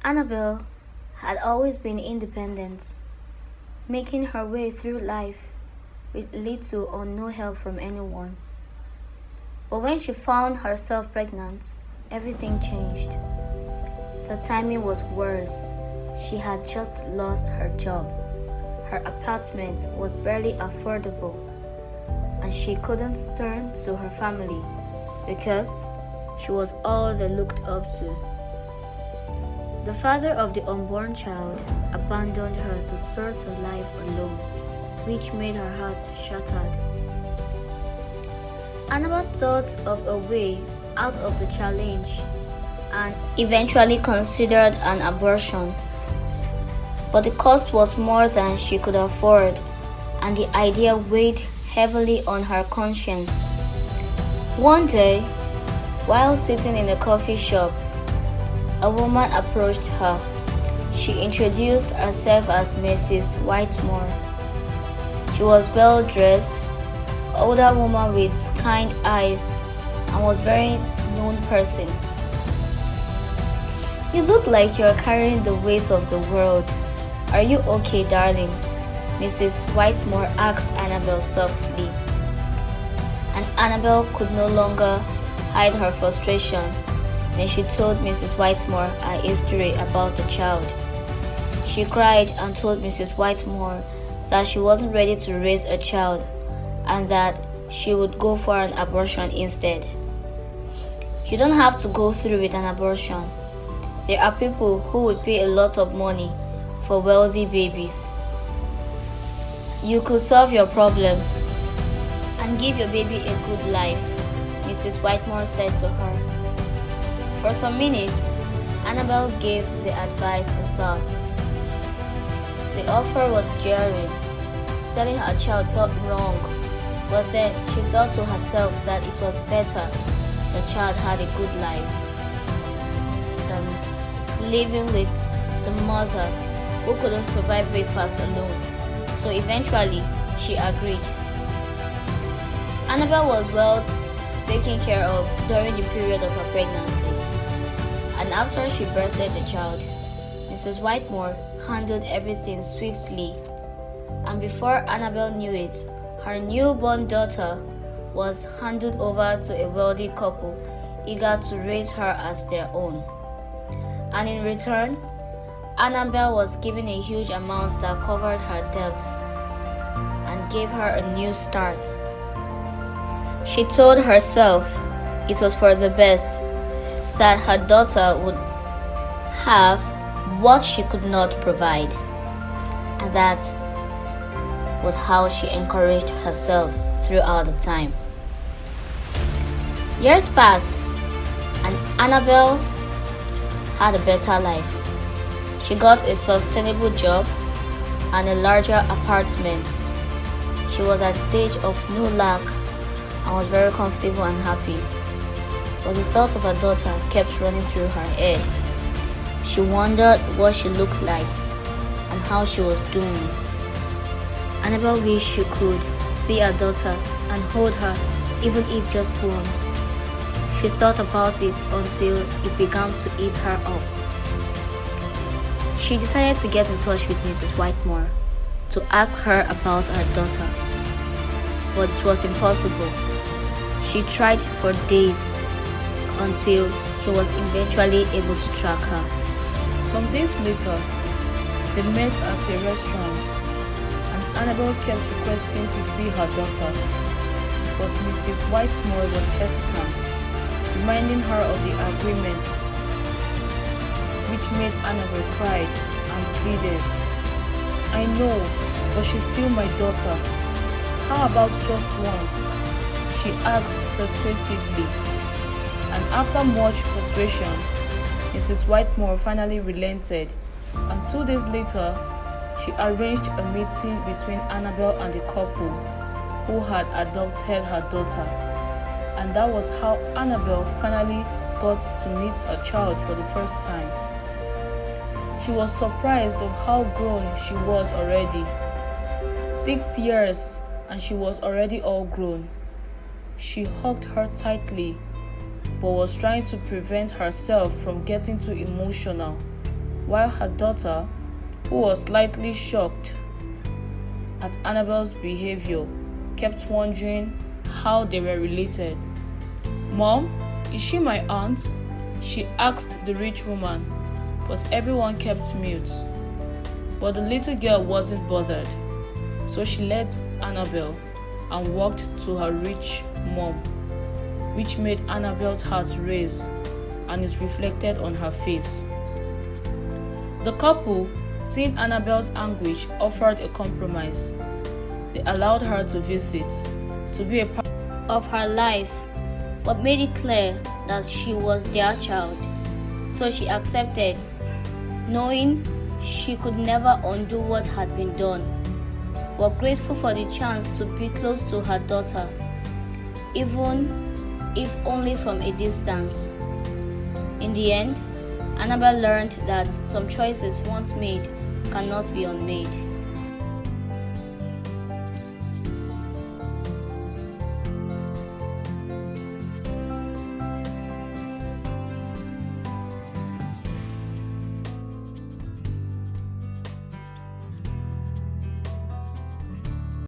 Annabel had always been independent, making her way through life with little or no help from anyone. But when she found herself pregnant, everything changed. The timing was worse. She had just lost her job. Her apartment was barely affordable, and she couldn't turn to her family because she was all they looked up to. The father of the unborn child abandoned her to start her life alone, which made her heart shattered. Annabel thought of a way out of the challenge and eventually considered an abortion. But the cost was more than she could afford, and the idea weighed heavily on her conscience. One day, while sitting in a coffee shop, a woman approached her. She introduced herself as Mrs. Whitemore. She was well dressed, older woman with kind eyes, and was a very known person. "You look like you're carrying the weight of the world. Are you okay, darling?" Mrs. Whitemore asked Annabel softly. And Annabel could no longer hide her frustration. Then she told Mrs. Whitemore her history about the child. She cried and told Mrs. Whitemore that she wasn't ready to raise a child and that she would go for an abortion instead. "You don't have to go through with an abortion. There are people who would pay a lot of money for wealthy babies. You could solve your problem and give your baby a good life," Mrs. Whitemore said to her. For some minutes, Annabel gave the advice a thought. The offer was jarring. Selling her child felt wrong, but then she thought to herself that it was better the child had a good life than living with the mother who couldn't provide breakfast alone. So eventually, she agreed. Annabel was well taken care of during the period of her pregnancy, and after she birthed the child, Mrs. Whitemore handled everything swiftly, and before Annabel knew it, her newborn daughter was handed over to a wealthy couple eager to raise her as their own. And in return, Annabel was given a huge amount that covered her debts and gave her a new start. She told herself it was for the best, that her daughter would have what she could not provide, and that was how she encouraged herself throughout the time. Years passed, and Annabel had a better life. She got a sustainable job and a larger apartment. She was at a stage of no lack and was very comfortable and happy. But the thought of her daughter kept running through her head. She wondered what she looked like and how she was doing. Annabel wished she could see her daughter and hold her, even if just once. She thought about it until it began to eat her up. She decided to get in touch with Mrs. Whitemore to ask her about her daughter, but it was impossible. She tried for days until she was eventually able to track her. Some days later, they met at a restaurant, and Annabel kept requesting to see her daughter, but Mrs. Whitemore was hesitant, reminding her of the agreement, which made Annabel cry and pleaded. "I know, but she's still my daughter. How about just once?" she asked persuasively. And after much persuasion, Mrs. Whitemore finally relented, and 2 days later, she arranged a meeting between Annabel and the couple who had adopted her daughter. And that was how Annabel finally got to meet her child for the first time. She was surprised of how grown she was already. 6 years and she was already all grown. She hugged her tightly, but was trying to prevent herself from getting too emotional. while her daughter, who was slightly shocked at Annabel's behavior, kept wondering how they were related. "Mom, is she my aunt?" she asked the rich woman, but everyone kept mute. But the little girl wasn't bothered, so she led Annabel and walked to her rich mom, which made Annabel's heart race and is reflected on her face. The couple, seeing Annabel's anguish, offered a compromise. They allowed her to visit, to be a part of her life, but made it clear that she was their child. So she accepted, knowing she could never undo what had been done, but grateful for the chance to be close to her daughter, even if only from a distance. In the end, Annabel learned that some choices once made cannot be unmade.